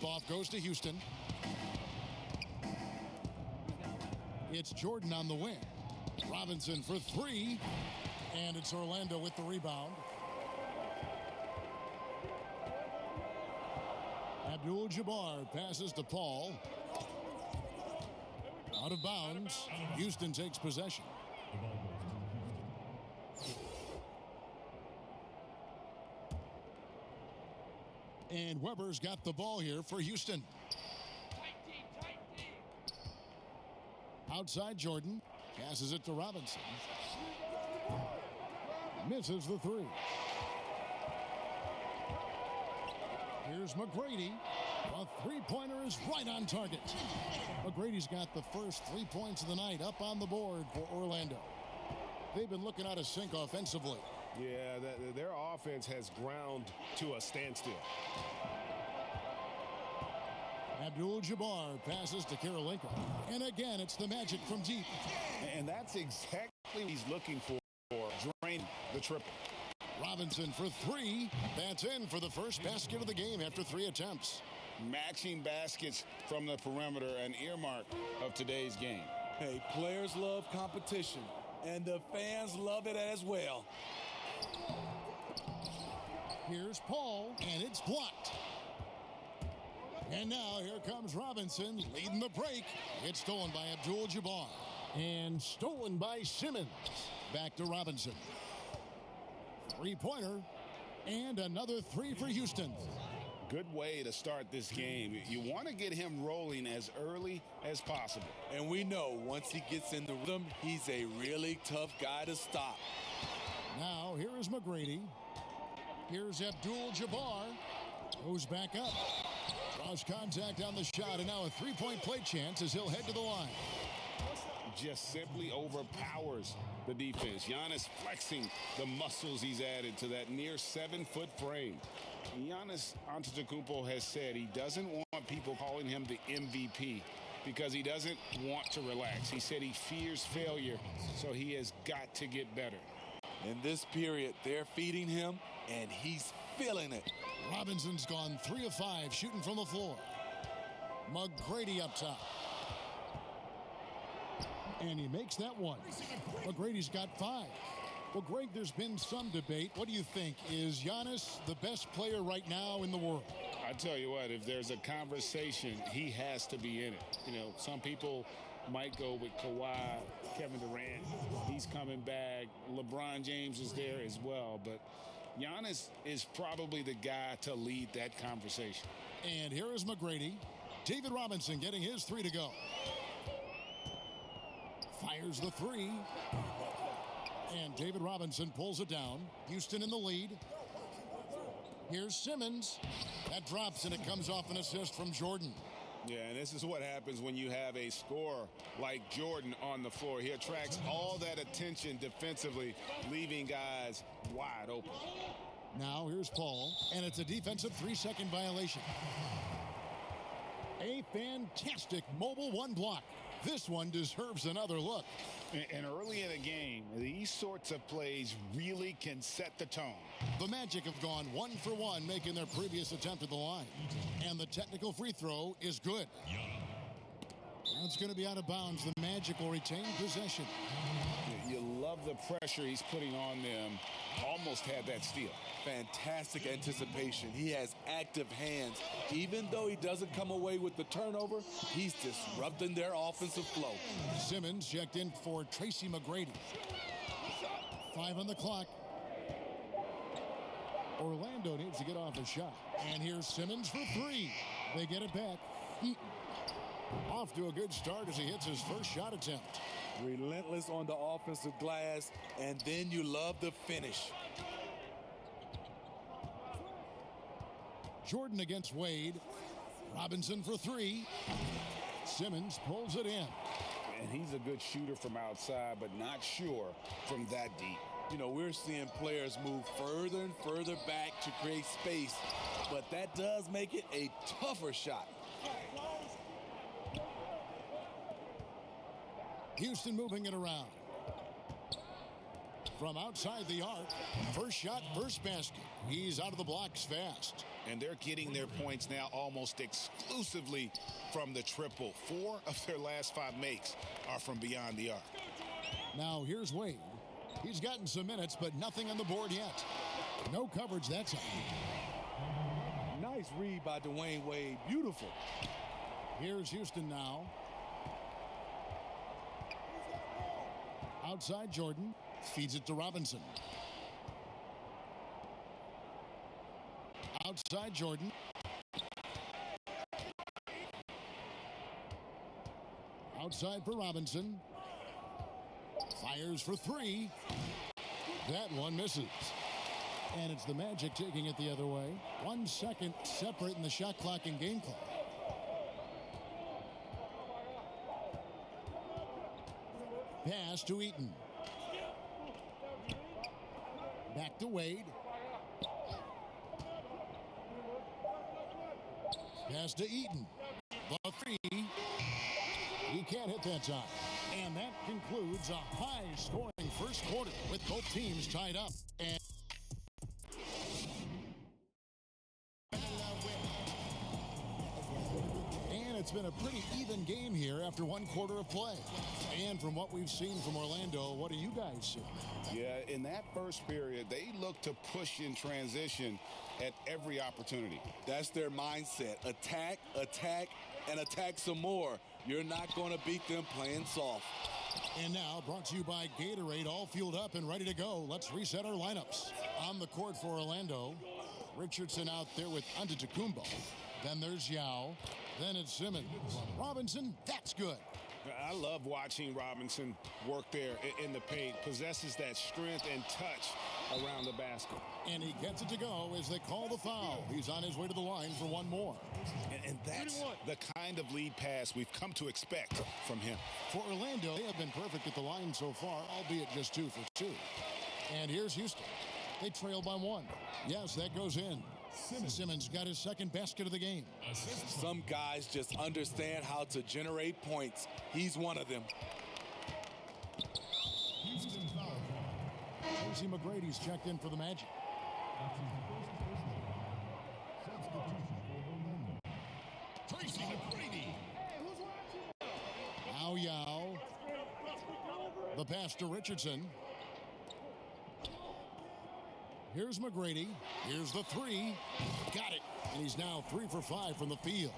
Tip-off goes to Houston. It's Jordan on the wing. Robinson for three. And it's Orlando with the rebound. Abdul-Jabbar passes to Paul. Out of bounds. Houston takes possession. And Weber's got the ball here for Houston. Outside Jordan. Passes it to Robinson. Misses the three. Here's McGrady. A three-pointer is right on target. McGrady's got the first 3 points of the night up on the board for Orlando. They've been looking out of sync offensively. Yeah, their offense has ground to a standstill. Abdul-Jabbar passes to Karolinko. And again, it's the Magic from deep. And that's exactly what he's looking for, drain the triple. Robinson for three. That's in for the first basket of the game after 3 attempts. Matching baskets from the perimeter, an earmark of today's game. Hey, players love competition, and the fans love it as well. Here's Paul, and it's blocked. And now here comes Robinson leading the break. It's stolen by Abdul-Jabbar. And stolen by Simmons. Back to Robinson. Three-pointer. And another three for Houston. Good way to start this game. You want to get him rolling as early as possible. And we know once he gets in the rhythm, he's a really tough guy to stop. Now here is McGrady. Here's Abdul-Jabbar. Goes back up. Draws contact on the shot, and now a three-point play chance as he'll head to the line. Just simply overpowers the defense. Giannis flexing the muscles he's added to that near 7-foot frame. Giannis Antetokounmpo has said he doesn't want people calling him the MVP because he doesn't want to relax. He said he fears failure, so he has got to get better. In this period, they're feeding him, and he's feeling it. Robinson's gone 3 of 5 shooting from the floor. McGrady up top. And he makes that one. McGrady's got 5. Well, Greg, there's been some debate. What do you think? Is Giannis the best player right now in the world? I tell you what, if there's a conversation, he has to be in it. You know, some people might go with Kawhi, Kevin Durant. He's coming back. LeBron James is there as well. But Giannis is probably the guy to lead that conversation. And here is McGrady. David Robinson getting his 3 to go. Fires the 3. And David Robinson pulls it down. Houston in the lead. Here's Simmons. That drops, and it comes off an assist from Jordan. Yeah, and this is what happens when you have a scorer like Jordan on the floor. He attracts all that attention defensively, leaving guys wide open. Now here's Paul, and it's a defensive 3-second violation. A fantastic mobile 1 block. This one deserves another look. And early in the game, these sorts of plays really can set the tone. The Magic have gone 1 for 1, making their previous attempt at the line. And the technical free throw is good. That's going to be out of bounds. The Magic will retain possession. You love the pressure he's putting on them. Almost had that steal. Fantastic anticipation. He has active hands. Even though he doesn't come away with the turnover, he's disrupting their offensive flow. Simmons checked in for Tracy McGrady. 5 on the clock. Orlando needs to get off a shot. And here's Simmons for 3. They get it back. Off to a good start as he hits his first shot attempt. Relentless on the offensive glass, and then you love the finish. Jordan against Wade. Robinson for 3. Simmons pulls it in. And he's a good shooter from outside, but not sure from that deep. You know, we're seeing players move further and further back to create space, but that does make it a tougher shot. Houston moving it around. from outside the arc. First shot, first basket. He's out of the blocks fast. And they're getting their points now almost exclusively from the triple. 4 of their last 5 makes are from beyond the arc. Now here's Wade. He's gotten some minutes, but nothing on the board yet. No coverage that time. Nice read by Dwayne Wade. Beautiful. Here's Houston now. Outside Jordan. Feeds it to Robinson. Outside Jordan. Outside for Robinson. Fires for 3. That one misses. And it's the Magic taking it the other way. 1 second separate in the shot clock and game clock. Pass to Eaton. Back to Wade. Pass to Eaton. The 3. He can't hit that time. And that concludes a high-scoring first quarter with both teams tied up. And it's been a pretty even game here after 1 quarter of play. And from what we've seen from Orlando, what do you guys see? Yeah, in that first period, they looked to push in transition at every opportunity. That's their mindset. Attack, attack, and attack some more. You're not going to beat them playing soft. And now, brought to you by Gatorade, all fueled up and ready to go. Let's reset our lineups. On the court for Orlando, Richardson out there with Antetokounmpo. Then there's Yao. Then it's Simmons. Robinson, that's good. I love watching Robinson work there in the paint. Possesses that strength and touch around the basket. And he gets it to go as they call the foul. He's on his way to the line for one more. And that's the kind of lead pass we've come to expect from him. For Orlando, they have been perfect at the line so far, albeit just 2 for 2. And here's Houston. They trail by 1. Yes, that goes in. Simmons got his second basket of the game. Some guys just understand how to generate points. He's one of them. Tracy McGrady's checked in for the Magic. Tracy McGrady. Now Yao. The pass to Richardson. Here's McGrady. Here's the 3. Got it. And he's now 3 for 5 from the field.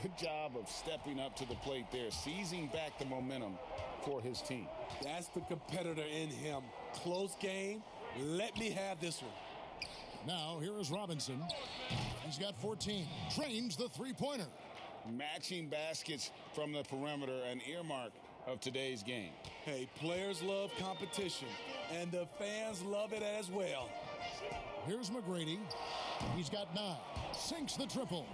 Good job of stepping up to the plate there, seizing back the momentum for his team. That's the competitor in him. Close game. Let me have this one. Now, here is Robinson. He's got 14. Trains the three-pointer. Matching baskets from the perimeter, an earmark of today's game. Hey, players love competition, and the fans love it as well. Here's McGrady. He's got 9. Sinks the triple.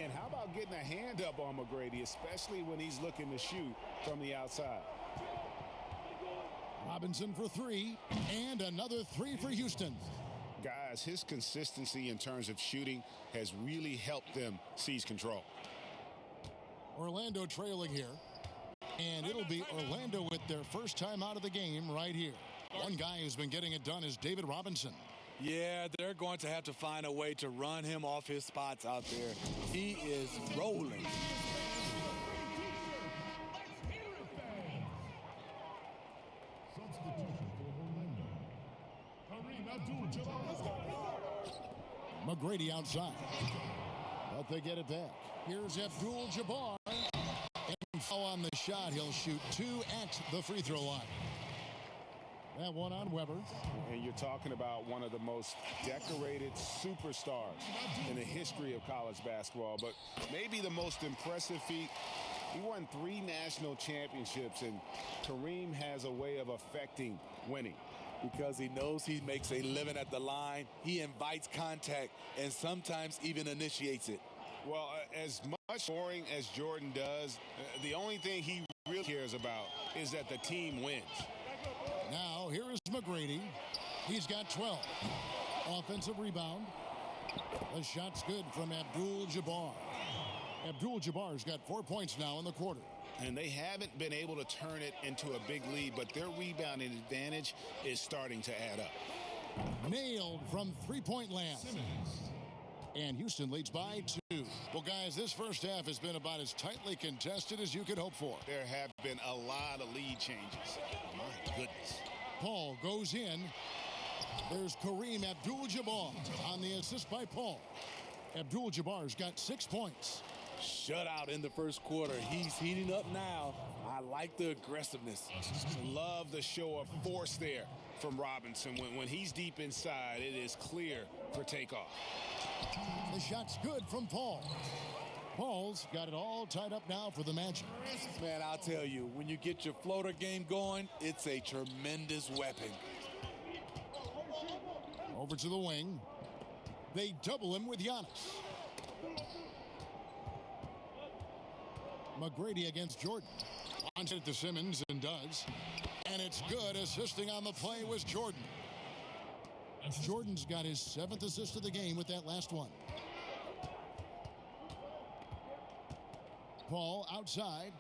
And how about getting a hand up on McGrady, especially when he's looking to shoot from the outside? Robinson for 3. And another 3 for Houston. Guys, his consistency in terms of shooting has really helped them seize control. Orlando trailing here. And it'll be Orlando with their first time out of the game right here. One guy who's been getting it done is David Robinson. Yeah, they're going to have to find a way to run him off his spots out there. He is rolling. McGrady outside. But they get it back. Here's Abdul-Jabbar. And foul on the shot. He'll shoot 2 at the free throw line. That one on Weber. And you're talking about one of the most decorated superstars in the history of college basketball. But maybe the most impressive feat, he won 3 national championships, and Kareem has a way of affecting winning. Because he knows he makes a living at the line, he invites contact and sometimes even initiates it. Well, as much scoring as Jordan does, the only thing he really cares about is that the team wins. Now, here is McGrady. He's got 12. Offensive rebound. The shot's good from Abdul-Jabbar. Abdul-Jabbar's got 4 points now in the quarter. And they haven't been able to turn it into a big lead, but their rebounding advantage is starting to add up. Nailed from three-point land. And Houston leads by 2. Well, guys, this first half has been about as tightly contested as you could hope for. There have been a lot of lead changes. My goodness. Paul goes in. There's Kareem Abdul-Jabbar on the assist by Paul. Abdul-Jabbar's got 6 points. Shutout in the first quarter. He's heating up now. I like the aggressiveness. Love the show of force there from Robinson. When he's deep inside, it is clear for takeoff. The shot's good from Paul. Paul's got it all tied up now for the Magic. Man, I'll tell you, when you get your floater game going, it's a tremendous weapon. Over to the wing. They double him with Giannis. McGrady against Jordan. Launches it to Simmons and does. And it's good. Assisting on the play was Jordan. Jordan's got his 7th assist of the game with that last one. Paul outside.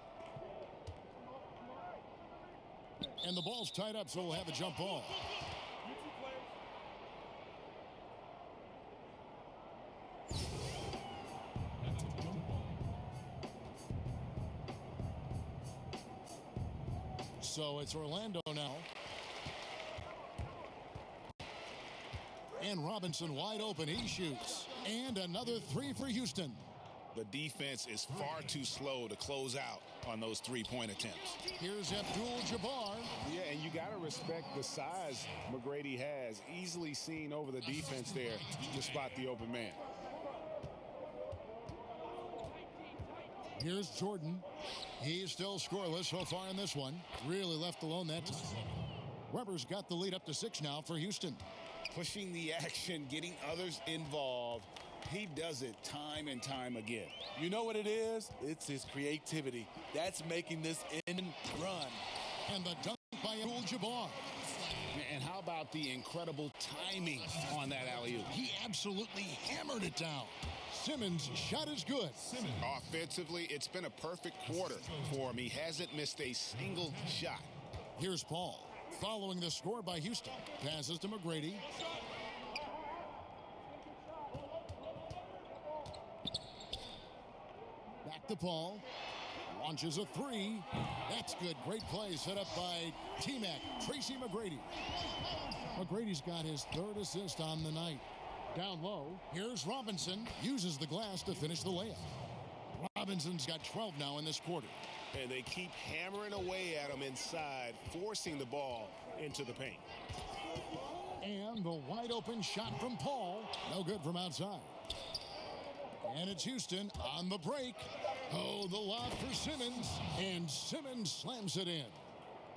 And the ball's tied up, so we'll have a jump ball. So it's Orlando now. And Robinson wide open. He shoots. And another 3 for Houston. The defense is far too slow to close out on those three-point attempts. Here's Abdul-Jabbar. Yeah, and you got to respect the size McGrady has. Easily seen over the defense there to spot the open man. Here's Jordan. He's still scoreless so far in this one. Really left alone that time. Weber's got the lead up to 6 now for Houston. Pushing the action, getting others involved. He does it time and time again. You know what it is? It's his creativity. That's making this end run. And the dunk by Abdul-Jabbar. And how about the incredible timing on that alley-oop? He absolutely hammered it down. Simmons' shot is good. Offensively, it's been a perfect quarter for him. He hasn't missed a single shot. Here's Paul. Following the score by Houston. Passes to McGrady. Back to Paul. Launches a 3. That's good. Great play set up by T-Mac. Tracy McGrady. McGrady's got his 3rd assist on the night. Down low. Here's Robinson. Uses the glass to finish the layup. Robinson's got 12 now in this quarter. And they keep hammering away at him inside, forcing the ball into the paint. And the wide open shot from Paul. No good from outside. And it's Houston on the break. Oh, the lob for Simmons. And Simmons slams it in.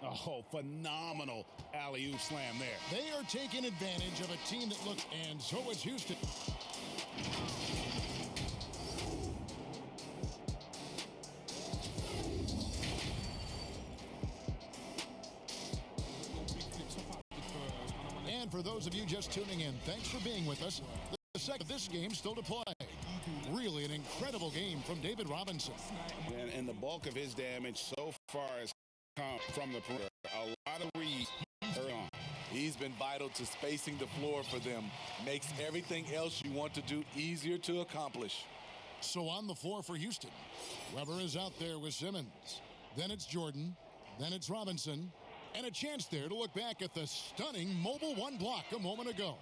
Oh, phenomenal alley-oop slam there. They are taking advantage of a team that looks, and so is Houston. And for those of you just tuning in, thanks for being with us. The second of this game still to play. Really an incredible game from David Robinson. And the bulk of his damage so far has come from the perimeter. A lot of reads early on. He's been vital to spacing the floor for them. Makes everything else you want to do easier to accomplish. So on the floor for Houston, Weber is out there with Simmons. Then it's Jordan. Then it's Robinson. And a chance there to look back at the stunning Mobile 1 block a moment ago.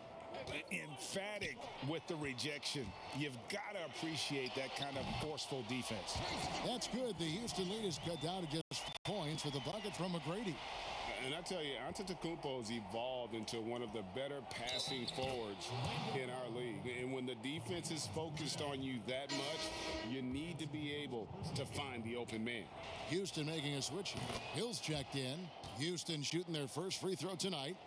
Emphatic with the rejection. You've got to appreciate that kind of forceful defense. That's good. The Houston lead is cut down to just points with the bucket from McGrady. And I tell you, Antetokounmpo's evolved into one of the better passing forwards in our league. And when the defense is focused on you that much, you need to be able to find the open man. Houston making a switch. Hill's checked in. Houston shooting their first free throw tonight.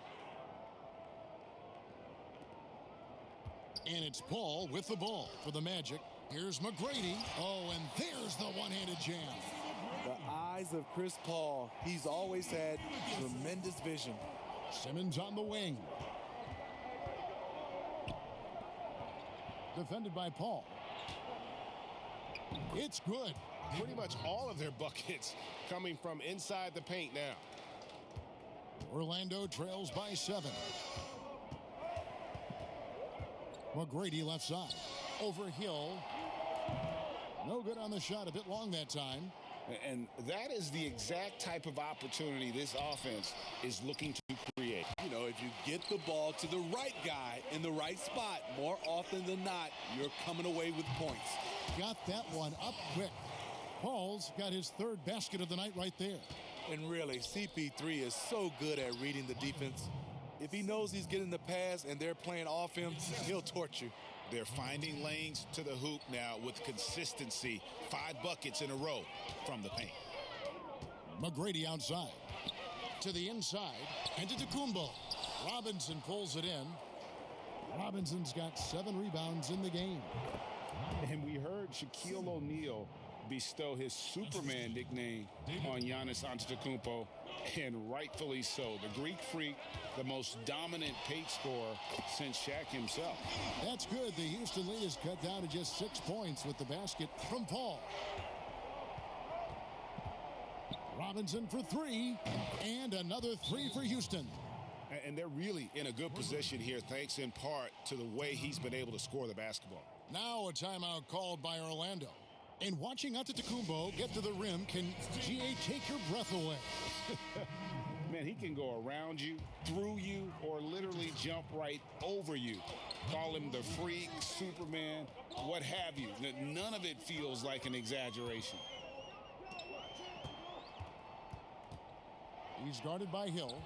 And it's Paul with the ball for the Magic. Here's McGrady. Oh, and there's the one-handed jam. The eyes of Chris Paul. He's always had tremendous vision. Simmons on the wing. Defended by Paul. It's good. pretty much all of their buckets coming from inside the paint now. Orlando trails by 7. McGrady left side. Over Hill. No good on the shot. A bit long that time. And that is the exact type of opportunity this offense is looking to create. You know, if you get the ball to the right guy in the right spot, more often than not, you're coming away with points. Got that one up quick. Paul's got his third basket of the night right there. And really, CP3 is so good at reading the defense. If he knows he's getting the pass and they're playing off him, he'll torch you. They're finding lanes to the hoop now with consistency. 5 buckets in a row from the paint. McGrady outside. To the inside. And to Tacumbo. Robinson pulls it in. Robinson's got 7 rebounds in the game. And we heard Shaquille O'Neal bestow his Superman nickname on Giannis Antetokounmpo, and rightfully so. The Greek Freak, the most dominant paint scorer since Shaq himself. That's good. The Houston lead is cut down to just 6 points with the basket from Paul. Robinson for 3, and another 3 for Houston. And they're really in a good position here, thanks in part to the way he's been able to score the basketball. Now a timeout called by Orlando. And watching Antetokounmpo get to the rim can, GA, take your breath away. Man, he can go around you, through you, or literally jump right over you. Call him the freak, Superman, what have you. None of it feels like an exaggeration. He's guarded by Hill.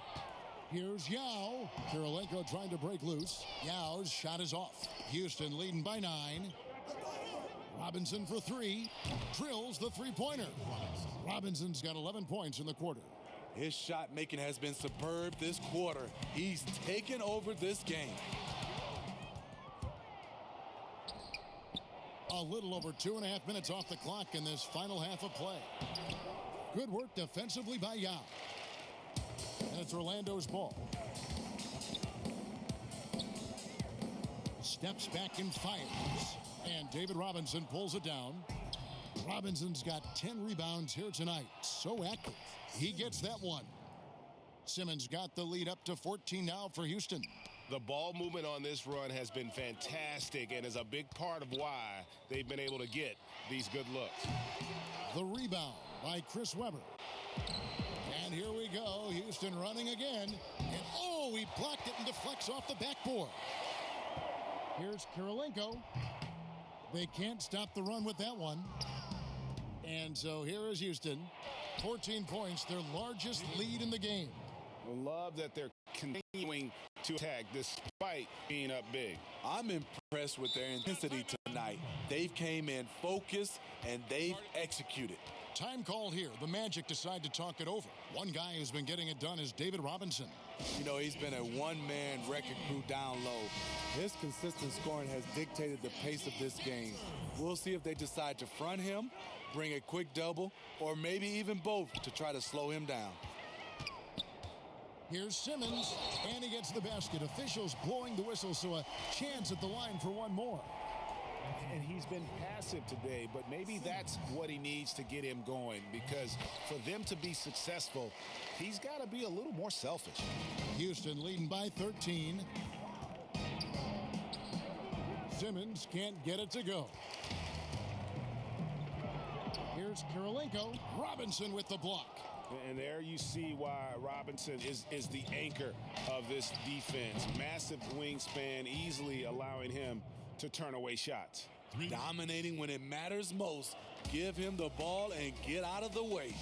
Here's Yao. Kirilenko trying to break loose. Yao's shot is off. Houston leading by 9. Robinson for 3. Drills the three-pointer. Robinson's got 11 points in the quarter. His shot making has been superb this quarter. He's taken over this game. A little over 2.5 minutes off the clock in this final half of play. Good work defensively by Yao. And it's Orlando's ball. Steps back and fires. And David Robinson pulls it down. Robinson's got 10 rebounds here tonight. So active. He gets that one. Simmons got the lead up to 14 now for Houston. The ball movement on this run has been fantastic and is a big part of why they've been able to get these good looks. The rebound by Chris Webber. And here we go. Houston running again. And oh, he blocked it and deflects off the backboard. Here's Kirilenko. They can't stop the run with that one. And so here is Houston. 14 points, their largest lead in the game. Love that they're continuing to attack despite being up big. I'm impressed with their intensity tonight. They've came in focused and they've executed. Time called here. The Magic decide to talk it over. One guy who's been getting it done is David Robinson. You know, he's been a one-man wrecking crew down low. His consistent scoring has dictated the pace of this game. We'll see if they decide to front him, bring a quick double, or maybe even both to try to slow him down. Here's Simmons, and he gets the basket. Officials blowing the whistle, so a chance at the line for one more. And he's been passive today, but maybe that's what he needs to get him going, because for them to be successful, he's got to be a little more selfish. Houston leading by 13. Simmons can't get it to go. Here's Kirilenko. Robinson with the block. And there you see why Robinson is the anchor of this defense. Massive wingspan, easily allowing him to turn away shots. Dominating when it matters most. Give him the ball and get out of the way.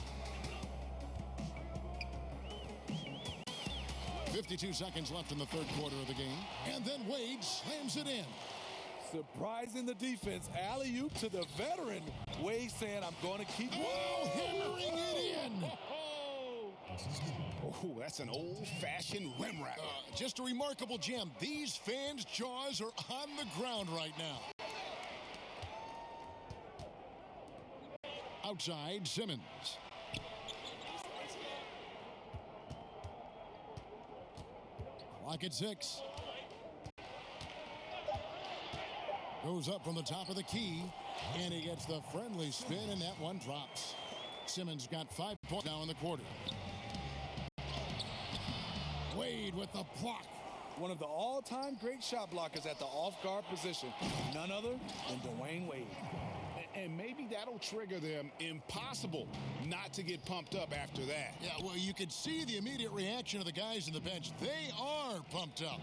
52 seconds left in the third quarter of the game. And then Wade slams it in. Surprising the defense. Alley-oop to the veteran. Wade saying, I'm going to keep... Whoa, hammering it in. Oh, that's an old-fashioned rim wrap. Just a remarkable gem. These fans' jaws are on the ground right now. Outside, Simmons. Clock at 6. Goes up from the top of the key. And he gets the friendly spin, and that one drops. Simmons got 5 points now in the quarter. Wade with the block. One of the all-time great shot blockers at the off-guard position. None other than Dwayne Wade. And maybe that'll trigger them. Impossible not to get pumped up after that. Yeah, well, you could see the immediate reaction of the guys on the bench. They are pumped up.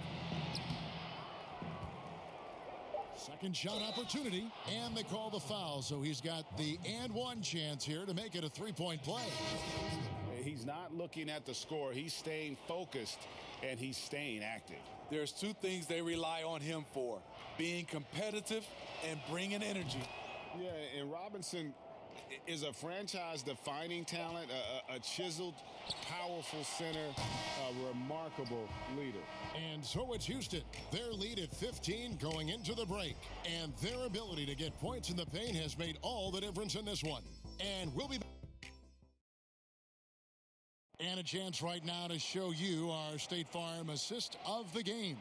Second shot opportunity, and they call the foul. So he's got the and one chance here to make it a three-point play. He's not looking at the score. He's staying focused, and he's staying active. There's two things they rely on him for: being competitive and bringing energy. Yeah, and Robinson is a franchise-defining talent, a chiseled, powerful center, a remarkable leader. And so it's Houston. Their lead at 15 going into the break. And their ability to get points in the paint has made all the difference in this one. And we'll be back. And a chance right now to show you our State Farm assist of the game.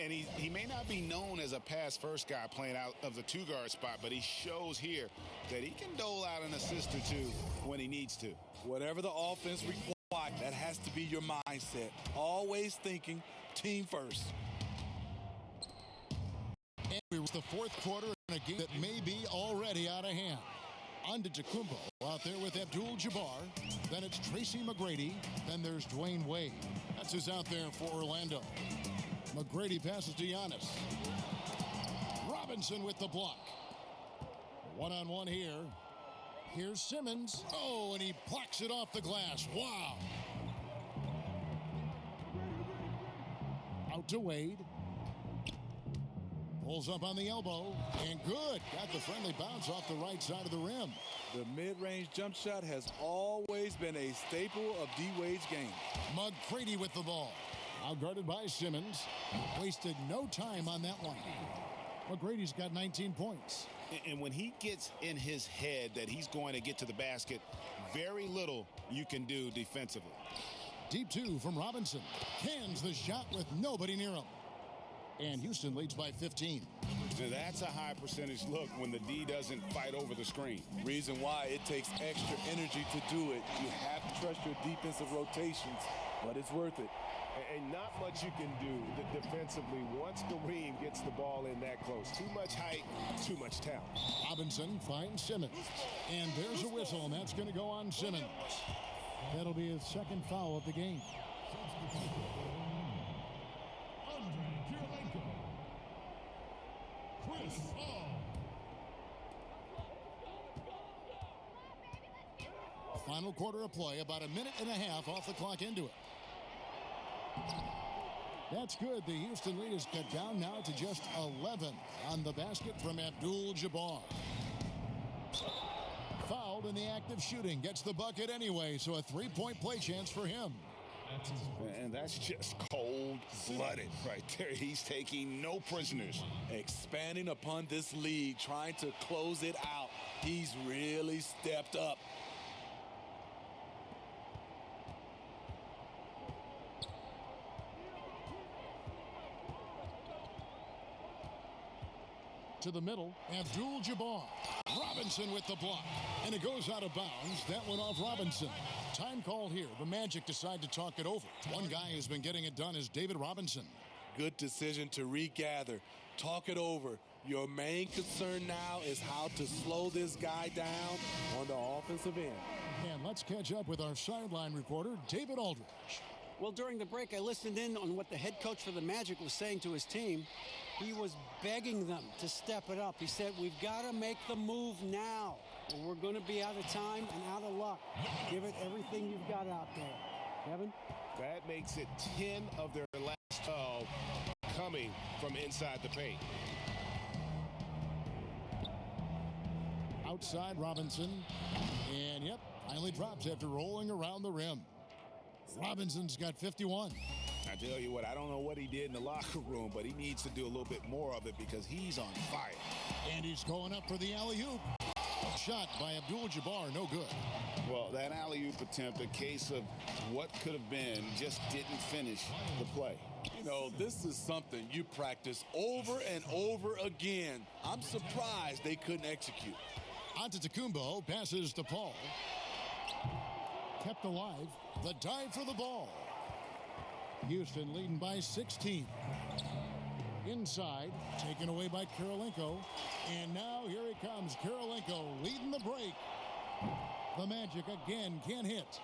And he may not be known as a pass-first guy playing out of the two-guard spot, but he shows here that he can dole out an assist or two when he needs to. Whatever the offense requires, that has to be your mindset. Always thinking team first. And we reach the fourth quarter in a game that may be already out of hand. Antetokounmpo out there with Abdul-Jabbar. Then it's Tracy McGrady. Then there's Dwayne Wade. That's who's out there for Orlando. McGrady passes to Giannis. Robinson with the block. One-on-one here. Here's Simmons. Oh, and he blocks it off the glass. Wow. Out to Wade. Pulls up on the elbow. And good. Got the friendly bounce off the right side of the rim. The mid-range jump shot has always been a staple of D-Wade's game. McGrady with the ball. Outguarded by Simmons. Wasted no time on that one. McGrady's got 19 points. And when he gets in his head that he's going to get to the basket, very little you can do defensively. Deep two from Robinson. Cans the shot with nobody near him. And Houston leads by 15. So that's a high percentage look when the D doesn't fight over the screen. Reason why it takes extra energy to do it. You have to trust your defensive rotations, but it's worth it. And not much you can do defensively once Kareem gets the ball in that close. Too much height, too much talent. Robinson finds Simmons. And there's a whistle, and that's going to go on Simmons. That'll be his second foul of the game. Final quarter of play, about a minute and a half off the clock into it. That's good. The Houston lead is cut down now to just 11 on the basket from Abdul-Jabbar. Fouled in the act of shooting. Gets the bucket anyway, so a three-point play chance for him. And that's just cold-blooded right there. He's taking no prisoners. Expanding upon this lead, trying to close it out. He's really stepped up. To the middle, Abdul-Jabbar. Robinson with the block. And it goes out of bounds. That went off Robinson. Time called here. The Magic decide to talk it over. One guy who's been getting it done is David Robinson. Good decision to regather. Talk it over. Your main concern now is how to slow this guy down on the offensive end. And let's catch up with our sideline reporter, David Aldridge. Well, during the break, I listened in on what the head coach for the Magic was saying to his team. He was begging them to step it up. He said, we've got to make the move now, or we're going to be out of time and out of luck. Give it everything you've got out there. Kevin? That makes it 10 of their last 12 coming from inside the paint. Outside Robinson. And, yep, finally drops after rolling around the rim. Robinson's got 51. I tell you what, I don't know what he did in the locker room, but he needs to do a little bit more of it because he's on fire. And he's going up for the alley-oop. shot by Abdul-Jabbar, no good. Well, that alley-oop attempt, a case of what could have been, just didn't finish the play. You know, this is something you practice over and over again. I'm surprised they couldn't execute. Antetokounmpo passes to Paul. Kept alive. The dive for the ball. Houston leading by 16. Inside, taken away by Kirilenko. And now here he comes, Kirilenko leading the break. The Magic again can't hit.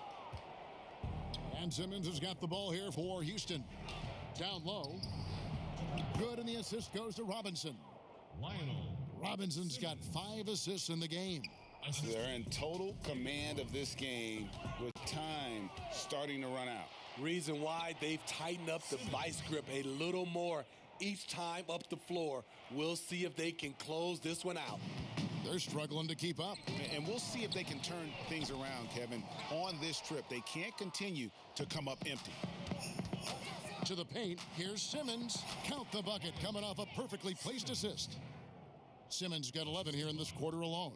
And Simmons has got the ball here for Houston. Down low. Good, and the assist goes to Robinson. Robinson's got 5 assists in the game. They're in total command of this game with time starting to run out. Reason why they've tightened up the vice grip a little more each time up the floor. We'll see if they can close this one out. They're struggling to keep up. And we'll see if they can turn things around, Kevin. On this trip, they can't continue to come up empty. To the paint, here's Simmons. Count the bucket, coming off a perfectly placed assist. Simmons got 11 here in this quarter alone.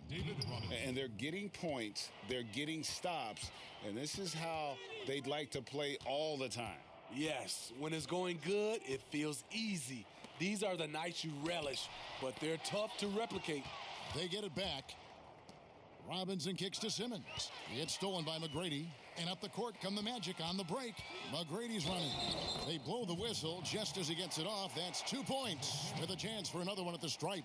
And they're getting points, they're getting stops, and this is how they'd like to play all the time. Yes, when it's going good, it feels easy. These are the nights you relish, but they're tough to replicate. They get it back. Robinson kicks to Simmons. It's stolen by McGrady. And up the court come the Magic on the break. McGrady's running. They blow the whistle just as he gets it off. That's 2 points with a chance for another one at the stripe.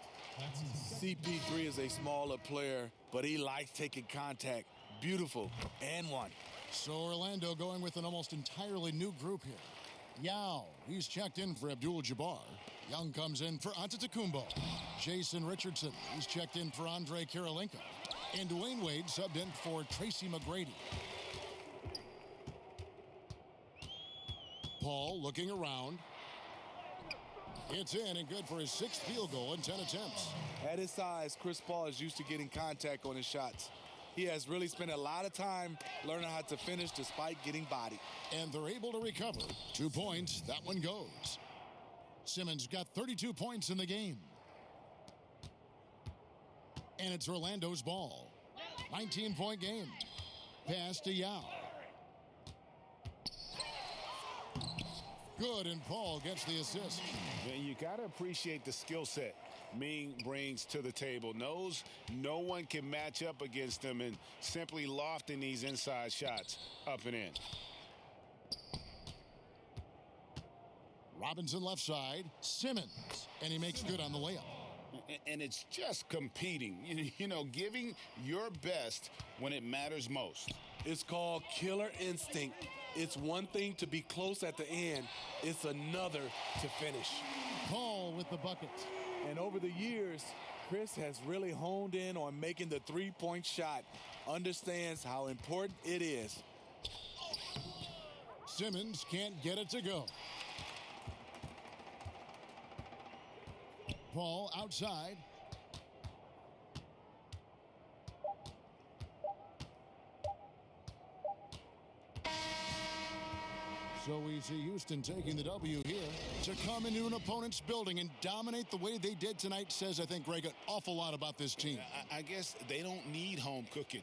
CP3 is a smaller player, but he likes taking contact. Beautiful. And one. So Orlando going with an almost entirely new group here. Yao, he's checked in for Abdul-Jabbar. Young comes in for Antetokounmpo. Jason Richardson, he's checked in for Andre Kirilenko. And Dwayne Wade subbed in for Tracy McGrady. Paul looking around. It's in and good for his 6th field goal in 10 attempts. At his size, Chris Paul is used to getting contact on his shots. He has really spent a lot of time learning how to finish despite getting bodied. And they're able to recover. 2 points, that one goes. Simmons got 32 points in the game. And it's Orlando's ball. 19-point game. Pass to Yao. Good, and Paul gets the assist. And you got to appreciate the skill set Ming brings to the table. Knows no one can match up against him and simply lofting these inside shots up and in. Robinson left side. Simmons. And he makes good on the layup. And it's just competing, you know, giving your best when it matters most. It's called killer instinct. It's one thing to be close at the end. It's another to finish. Paul with the bucket. And over the years, Chris has really honed in on making the three-point shot. Understands how important it is. Simmons can't get it to go. Paul outside. So we see Houston taking the W here. To come into an opponent's building and dominate the way they did tonight says, I think, Greg, an awful lot about this team. I guess they don't need home cooking.